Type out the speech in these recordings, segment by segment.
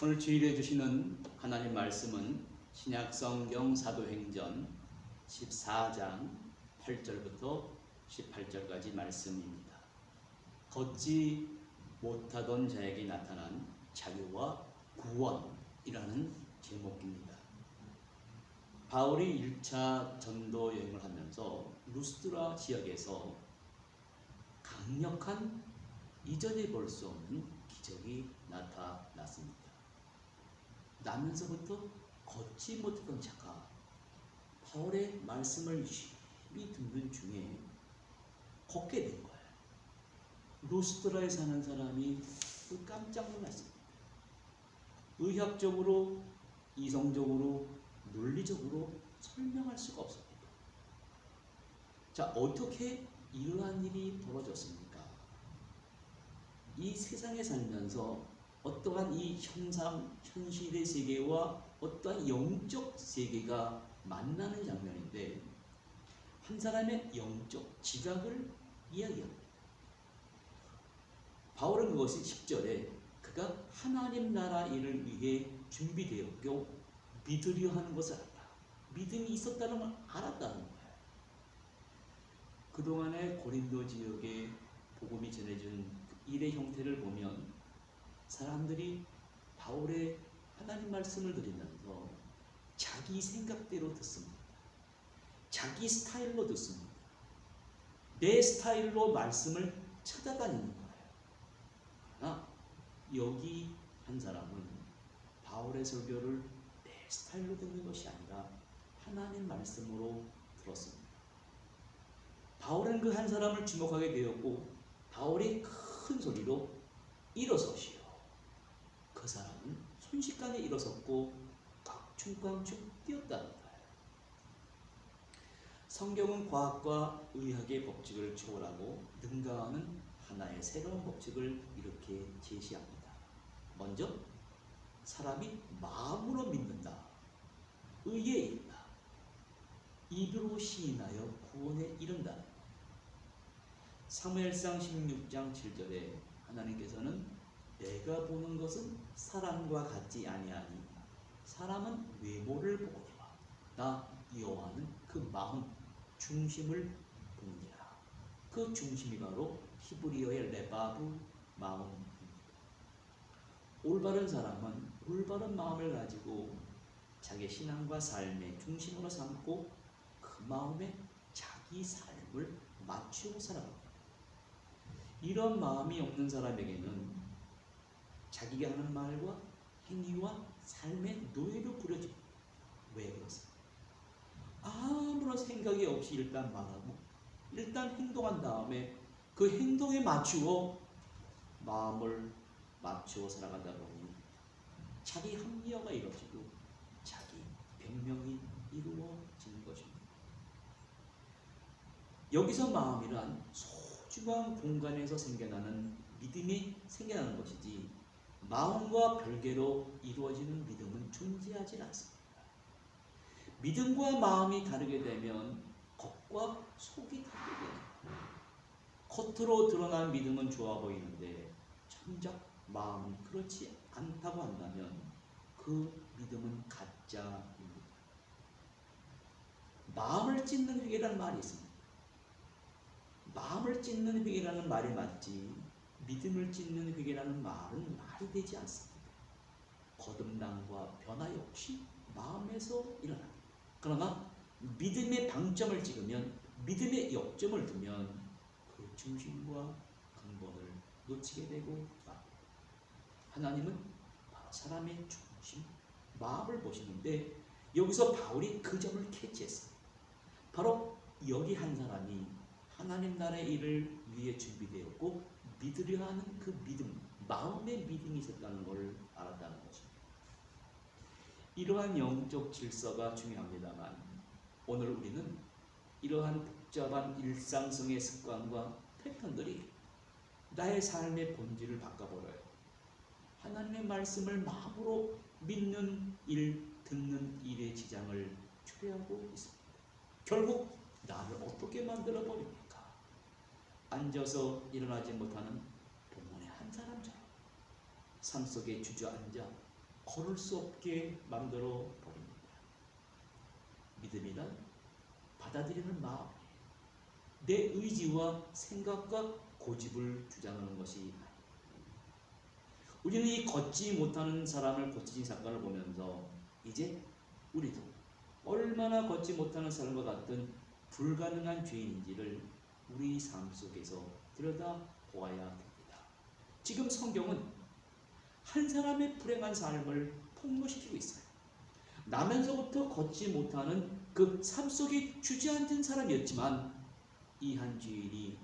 오늘 주일에 주시는 하나님 말씀은 신약성경 사도행전 14장 8절부터 18절까지 말씀입니다. 걷지 못하던 자에게 나타난 자유와 구원이라는 제목입니다. 바울이 1차 전도 여행을 하면서 루스드라 지역에서 강력한 이전에 볼 수 없는 기적이 나타났습니다. 나면서부터 걷지 못하던 자가 바울의 말씀을 열심히 듣는 중에 걷게 된 거예요. 루스드라에 사는 사람이 깜짝 놀랐습니다. 의학적으로, 이성적으로, 논리적으로 설명할 수가 없습니다. 자, 어떻게 이러한 일이 벌어졌습니까? 이 세상에 살면서 어떠한 이 현실의 세계와 어떠한 영적 세계가 만나는 장면인데, 한 사람의 영적 지각을 이야기합니다. 바울은 그것이 10절에 그가 하나님 나라 일을 위해 준비되었고 믿으려 하는 것을 알았다. 믿음이 있었다는 걸 알았다는 거예요. 그동안의 고린도 지역에 복음이 전해진 일의 형태를 보면 사람들이 바울의 하나님 말씀을 들으면서 자기 생각대로 듣습니다. 자기 스타일로 듣습니다. 내 스타일로 말씀을 찾아다니는 거예요. 그러나 여기 한 사람은 바울의 설교를 내 스타일로 듣는 것이 아니라 하나님 말씀으로 들었습니다. 바울은 그 한 사람을 주목하게 되었고 바울이 큰 소리로 일어서시오. 그 사람은 순식간에 일어섰고 깡충깡충 뛰었다는 거예요. 성경은 과학과 의학의 법칙을 초월하고 능가하는 하나의 새로운 법칙을 이렇게 제시합니다. 먼저 사람이 마음으로 믿는다. 의에 이른다. 입으로 시인하여 구원에 이른다. 사무엘상 16장 7절에 하나님께서는 내가 보는 것은 사람과 같지 아니하니 사람은 외모를 보거니와 나 여호와는 그 마음 중심을 보느니라. 그 중심이 바로 히브리어의 레바브 마음입니다. 올바른 사람은 올바른 마음을 가지고 자기 신앙과 삶의 중심으로 삼고 그 마음에 자기 삶을 맞추고 살아갑니다. 이런 마음이 없는 사람에게는 자기가 하는 말과 행위와 삶의 노예로 부려집니다. 왜 그렇습니까? 아무런 생각이 없이 일단 말하고 일단 행동한 다음에 그 행동에 맞추어 마음을 맞추어 살아가다 보니 자기 합리화가 이루어지고 자기 변명이 이루어지는 것입니다. 여기서 마음이란 소중한 공간에서 생겨나는 믿음이 생겨나는 것이지 마음과 별개로 이루어지는 믿음은 존재하지 않습니다. 믿음과 마음이 다르게 되면 겉과 속이 다르게 됩니다. 겉으로 드러난 믿음은 좋아 보이는데 정작 마음은 그렇지 않다고 한다면 그 믿음은 가짜입니다. 마음을 찢는 회개라는 말이 있습니다. 마음을 찢는 회개라는 말이 맞지 믿음을 찢는 회개라는 말은 말이 되지 않습니다. 거듭남과 변화 역시 마음에서 일어납니다. 그러나 믿음의 방점을 찍으면 믿음의 역점을 두면 그 중심과 근본을 놓치게 되고 맙니다. 하나님은 바로 사람의 중심, 마음을 보시는데 여기서 바울이 그 점을 캐치했습니다. 바로 여기 한 사람이 하나님 나라의 일을 위해 준비되었고 믿으려 하는 그 믿음, 마음의 믿음이 있었다는 것을 알았다는 것입니다. 이러한 영적 질서가 중요합니다만 오늘 우리는 이러한 복잡한 일상성의 습관과 패턴들이 나의 삶의 본질을 바꿔버려요. 하나님의 말씀을 마음으로 믿는 일, 듣는 일의 지장을 초래하고 있습니다. 결국 나를 어떻게 만들어 버립니까? 앉아서 일어나지 못하는 본문의 한 사람처럼 삶 속에 주저앉아 걸을 수 없게 만들어 버립니다. 믿음이란 받아들이는 마음, 내 의지와 생각과 고집을 주장하는 것이 아닙니다. 우리는 이 걷지 못하는 사람을 고치신 사건을 보면서 이제 우리도 얼마나 걷지 못하는 사람과 같은 불가능한 죄인인지를 우리 삶 속에서 들여다보아야 됩니다. 지금 성경은 한 사람의 불행한 삶을 폭로시키고 있어요. 나면서부터 걷지 못하는 그 삶 속에 주저앉은 사람이었지만 이 한 죄인이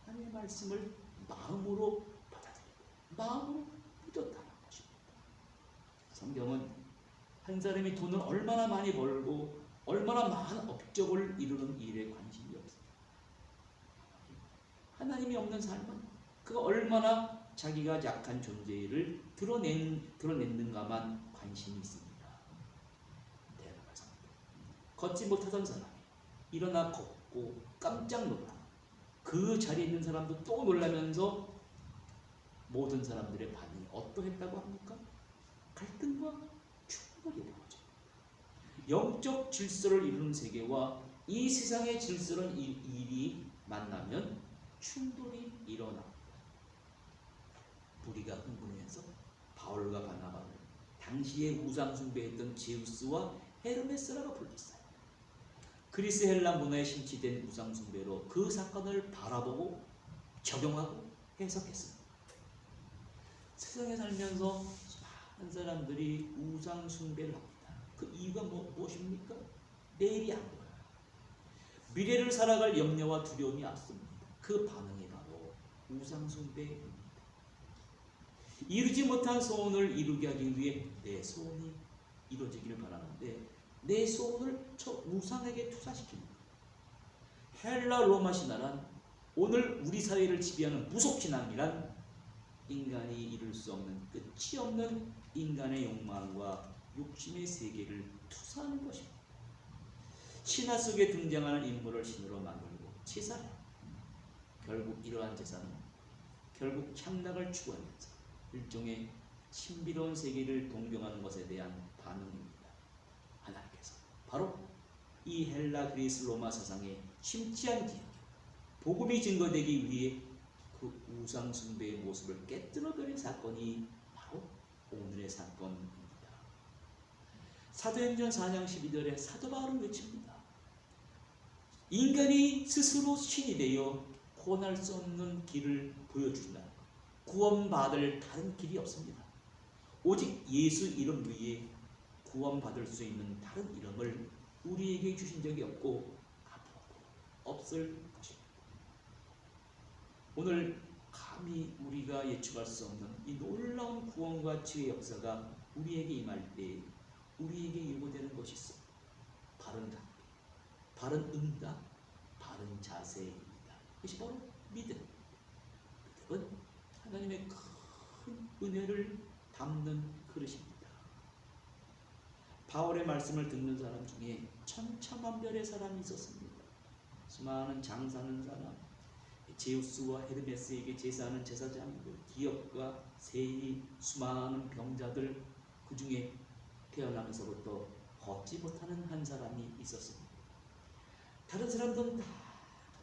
하나님의 말씀을 마음으로 받아들이고 마음으로 믿었다는 것입니다. 성경은 한 사람이 돈을 얼마나 많이 벌고 얼마나 많은 업적을 이루는 일에 관심이 없습니다. 하나님이 없는 삶은 그가 얼마나 자기가 약한 존재를 드러냈는가만 관심이 있습니다. 걷지 못하던 사람이 일어나 걷고 깜짝 놀라 그 자리에 있는 사람도 또 놀라면서 모든 사람들의 반응이 어떠했다고 합니까? 갈등과 충돌이 벌어져. 영적 질서를 이루는 세계와 이 세상의 질서를 일이 만나면 충돌이 일어납니다. 무리가 흥분해서 바울과 바나바를 당시에 우상 숭배했던 제우스와 헤르메스라고 불렀어요. 그리스 헬라 문화에 심취된 우상 숭배로 그 사건을 바라보고 적용하고 해석했습니다. 세상에 살면서 많은 사람들이 우상 숭배를 합니다. 그 이유가 무엇입니까? 내일이 안 보여요. 미래를 살아갈 염려와 두려움이 앞섭니다. 그 반응이 바로 우상 숭배입니다. 이루지 못한 소원을 이루게 하기 위해 내 소원이 이루어지기를 바라는데 내 소원을 저 우상에게 투사시킵니다. 헬라 로마 신화란 오늘 우리 사회를 지배하는 무속신앙이란 인간이 이룰 수 없는 끝이 없는 인간의 욕망과 욕심의 세계를 투사하는 것입니다. 신화 속에 등장하는 인물을 신으로 만들고 제사해. 결국 이러한 제사는 결국 향락을 추구하면서 일종의 신비로운 세계를 동경하는 것에 대한 반응입니다. 하나님께서 바로 이 헬라 그리스 로마 사상의 심취한 지역에 복음이 증거되기 위해 그 우상 숭배의 모습을 깨뜨려버린 사건이 바로 오늘의 사건입니다. 사도행전 4장 12절에 사도 바울은 외칩니다. 인간이 스스로 신이 되어 구원할 수 없는 길을 보여준다. 구원받을 다른 길이 없습니다. 오직 예수 이름 위에 구원받을 수 있는 다른 이름을 우리에게 주신 적이 없고 앞으로도 없을 것입니다. 오늘 감히 우리가 예측할 수 없는 이 놀라운 구원과 치유의 역사가 우리에게 임할 때 우리에게 요구되는 것이 있습니다. 바른 답, 바른 응답, 바른 자세입니다. 그것이 바로 믿음. 믿음은 하나님의 큰 은혜를 담는 그릇입니다. 바울의 말씀을 듣는 사람 중에 천차만별의 사람이 있었습니다. 수많은 장사하는 사람, 제우스와 헤르메스에게 제사하는 제사장들, 기업과 세리, 수많은 병자들, 그 중에 태어나면서부터 걷지 못하는 한 사람이 있었습니다. 다른 사람들은 다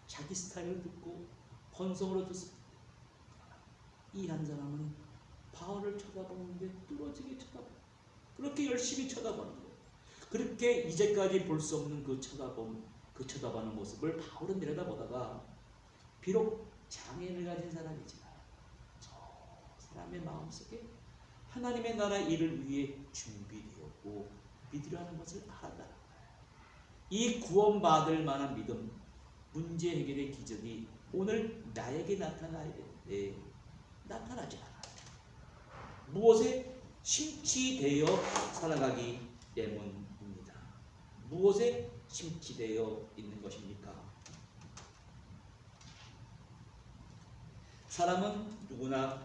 자기 스타일을 듣고 본성으로 듣습니다. 이 한 사람은 바울을 쳐다보는데 뚫어지게 쳐다보고 그렇게 열심히 쳐다보는 거예요. 그렇게 이제까지 볼 수 없는 그 쳐다보는 모습을 바울은 내려다보다가 비록 장애를 가진 사람이지만 저 사람의 마음속에 하나님의 나라 일을 위해 준비되었고 믿으려 하는 것을 알았다는 거예요. 이 구원받을 만한 믿음, 문제 해결의 기적이 오늘 나에게 나타나야 되는데 나타나지 않아요. 무엇에 심취되어 살아가기 때문입니다. 무엇에 심취되어 있는 것입니까? 사람은 누구나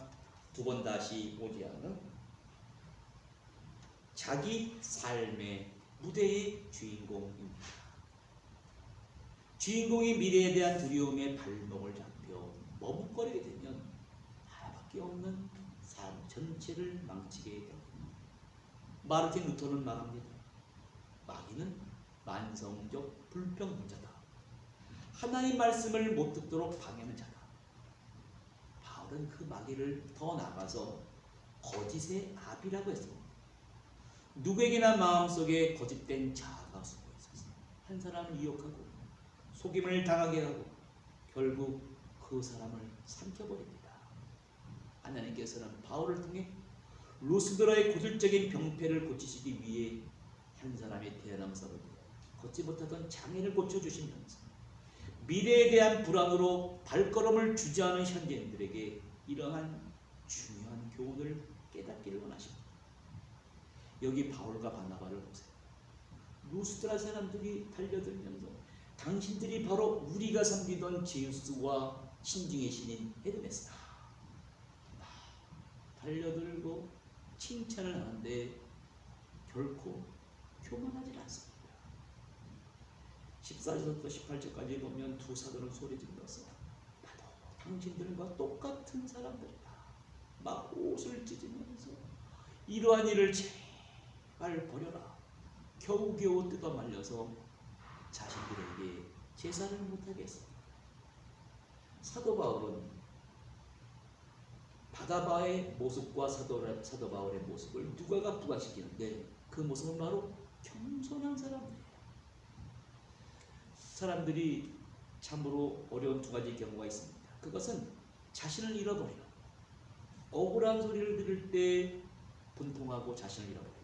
두 번 다시 오지 않는 자기 삶의 무대의 주인공입니다. 주인공이 미래에 대한 두려움에 발목을 잡혀 머뭇거리게 되면 하나밖에 없는 삶 전체를 망치게 됩니다. 마르틴 루터는 말합니다. 마귀는 만성적 불평자다. 하나님 말씀을 못 듣도록 방해하는 자다. 바울은 그 마귀를 더 나가서 거짓의 압이라고 했습니다. 누구에게나 마음속에 거짓된 자아가 숨어 있어서 한 사람을 유혹하고 속임을 당하게 하고 결국 그 사람을 삼켜버립니다. 하나님께서는 바울을 통해 루스드라의 고질적인 병폐를 고치시기 위해 한 사람의 대남사로 걷지 못하던 장애를 고쳐주시면서 미래에 대한 불안으로 발걸음을 주저하는 현대인들에게 이러한 중요한 교훈을 깨닫기를 원하십니다. 여기 바울과 바나바를 보세요. 루스드라 사람들이 달려들면서 당신들이 바로 우리가 섬기던 제우스와 신중의 신인 헤르메스다. 달려들고 칭찬을 하는데 결코 교만하지 않습니다. 14절부터 18절까지 보면 두 사도는 소리 질러서 나도 당신들과 똑같은 사람들이다. 막 옷을 찢으면서 이러한 일을 제발 버려라. 겨우겨우 뜯어 말려서 자신들에게 제사를 못하게 했습니다. 사도 바울은 바나바의 모습과 사도 바울의 모습을 누가가 부각시키는데 그 모습은 바로 겸손한 사람들이에요. 사람들이 참으로 어려운 두 가지 경우가 있습니다. 그것은 자신을 잃어버리는, 억울한 소리를 들을 때 분통하고 자신을 잃어버리는,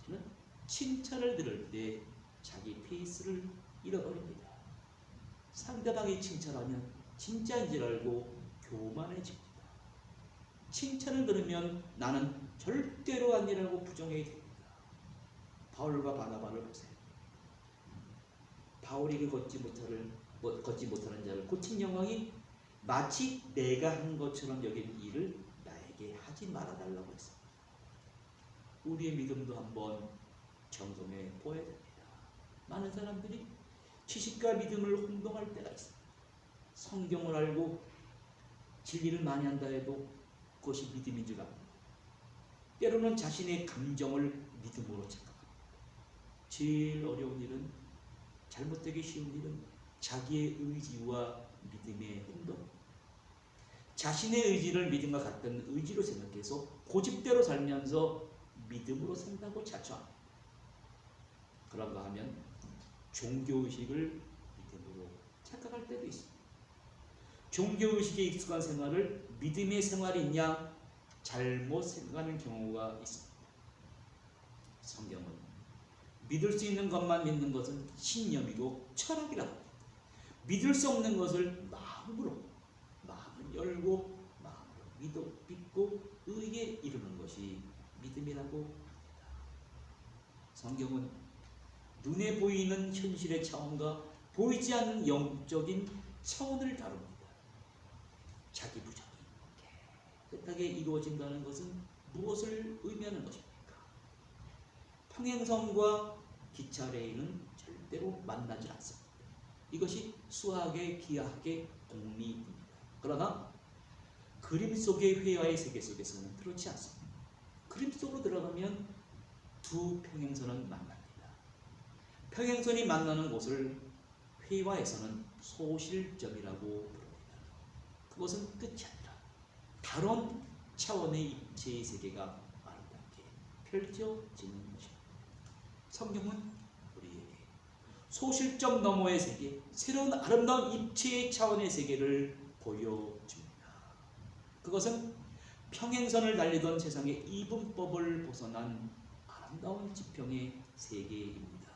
저는 칭찬을 들을 때 자기 페이스를 잃어버립니다. 상대방이 칭찬하면 진짜인 줄 알고 교만해집니다. 칭찬을 들으면 나는 절대로 아니라고 부정해야 됩니다. 바울과 바나바를 보세요. 바울에게 걷지 못하는 자를 고친 영광이 마치 내가 한 것처럼 여긴 일을 나에게 하지 말아달라고 했습니다. 우리의 믿음도 한번 점검해 보아야 됩니다. 많은 사람들이 지식과 믿음을 혼동할 때가 있습니다. 성경을 알고 진리를 많이 한다 해도 그것이 믿음인 줄 압니다. 때로는 자신의 감정을 믿음으로 착각합니다. 제일 어려운 일은, 잘못되기 쉬운 일은 자기의 의지와 믿음의 혼동, 자신의 의지를 믿음과 같은 의지로 생각해서 고집대로 살면서 믿음으로 산다고 자처합니다. 그런가 하면 종교의식을 믿음으로 착각할 때도 있습니다. 종교의식에 익숙한 생활을 믿음의 생활이냐 잘못 생각하는 경우가 있습니다. 성경은 믿을 수 있는 것만 믿는 것은 신념이고 철학이라고 합니다. 믿을 수 없는 것을 마음을 열고 마음으로 믿고 의에 이르는 것이 믿음이라고 합니다. 성경은 눈에 보이는 현실의 차원과 보이지 않는 영적인 차원을 다룹니다. 자기 부정이 깨끗하게 이루어진다는 것은 무엇을 의미하는 것입니까? 평행선과 기차 레일은 절대로 만나지 않습니다. 이것이 수학의 기하학의 공리입니다. 그러나 그림 속의 회화의 세계 속에서는 그렇지 않습니다. 그림 속으로 들어가면 두 평행선은 만납니다. 평행선이 만나는 곳을 회화에서는 소실점이라고 부릅니다. 그것은 끝이 아니라 다른 차원의 입체의 세계가 아름답게 펼쳐지는 것입니다. 성경은 우리에게 소실점 너머의 세계, 새로운 아름다운 입체의 차원의 세계를 보여줍니다. 그것은 평행선을 달리던 세상의 이분법을 벗어난 아름다운 지평의 세계입니다.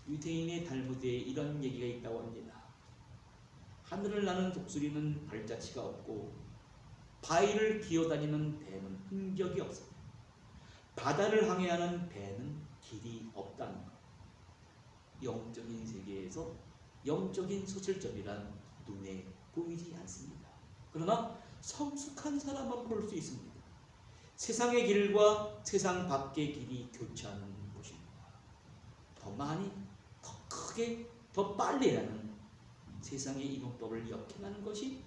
유대인의 달무드에 이런 얘기가 있다고 합니다. 하늘을 나는 독수리는 발자취가 없고 바위를 기어다니는 배는 흔적이 없습니다. 바다를 항해하는 배는 길이 없다는 것. 영적인 세계에서 영적인 소실점이란 눈에 보이지 않습니다. 그러나 성숙한 사람만 볼 수 있습니다. 세상의 길과 세상 밖의 길이 교차하는 곳입니다. 더 많이, 더 크게, 더 빨리 하는 세상의 이분법을 역행하는 것이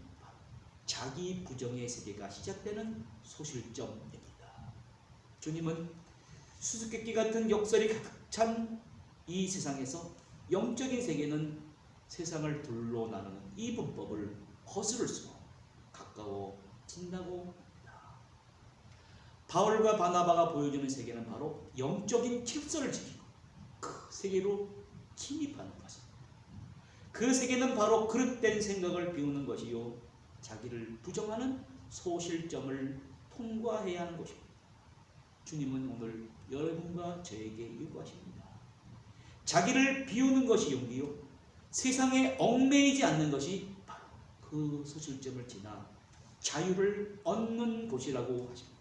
자기 부정의 세계가 시작되는 소실점입니다. 주님은 수수께끼 같은 욕설이 가득 찬 이 세상에서 영적인 세계는 세상을 둘로 나누는 이 분법을 거스를수록 가까워진다고 합니다. 바울과 바나바가 보여주는 세계는 바로 영적인 질서를 지키고 그 세계로 침입하는 것입니다. 그 세계는 바로 그릇된 생각을 비우는 것이요, 자기를 부정하는 소실점을 통과해야 하는 것입니다. 주님은 오늘 여러분과 저에게 요구하십니다. 자기를 비우는 것이 용기요, 세상에 얽매이지 않는 것이 바로 그 소실점을 지나 자유를 얻는 곳이라고 하십니다.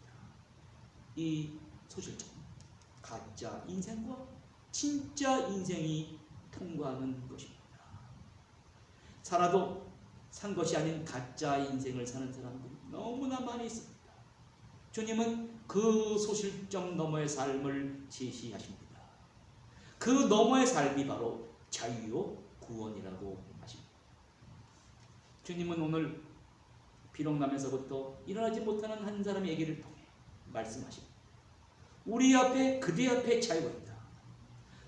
이 소실점, 가짜 인생과 진짜 인생이 통과하는 것입니다. 살아도 산 것이 아닌 가짜 인생을 사는 사람들이 너무나 많이 있습니다. 주님은 그 소실점 너머의 삶을 제시하십니다. 그 너머의 삶이 바로 자유요 구원이라고 하십니다. 주님은 오늘 비록남에서부터 일어나지 못하는 한 사람의 얘기를 통해 말씀하십니다. 우리 앞에, 그대 앞에 자유가 있다.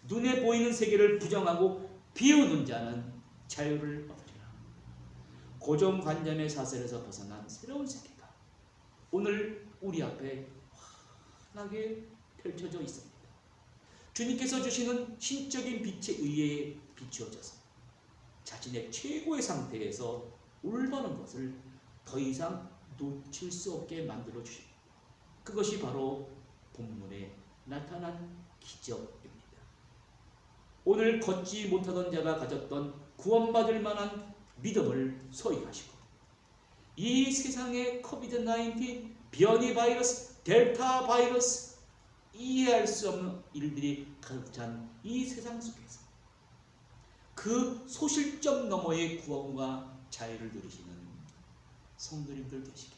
눈에 보이는 세계를 부정하고 비우는 자는 자유를 얻으리라. 고정관념의 사슬에서 벗어난 새로운 세계가 오늘 우리 앞에 환하게 펼쳐져 있습니다. 주님께서 주시는 신적인 빛에 의해 비추어져서 자신의 최고의 상태에서 올바른 것을 더 이상 놓칠 수 없게 만들어 주십니다. 그것이 바로 본문에 나타난 기적입니다. 오늘 걷지 못하던 자가 가졌던 구원받을 만한 믿음을 소유하시고, 이 세상의 코비드-19 변이 바이러스, 델타 바이러스, 이해할 수 없는 일들이 가득 찬 이 세상 속에서 그 소실점 너머의 구원과 자유를 누리시는 성도님들 되시길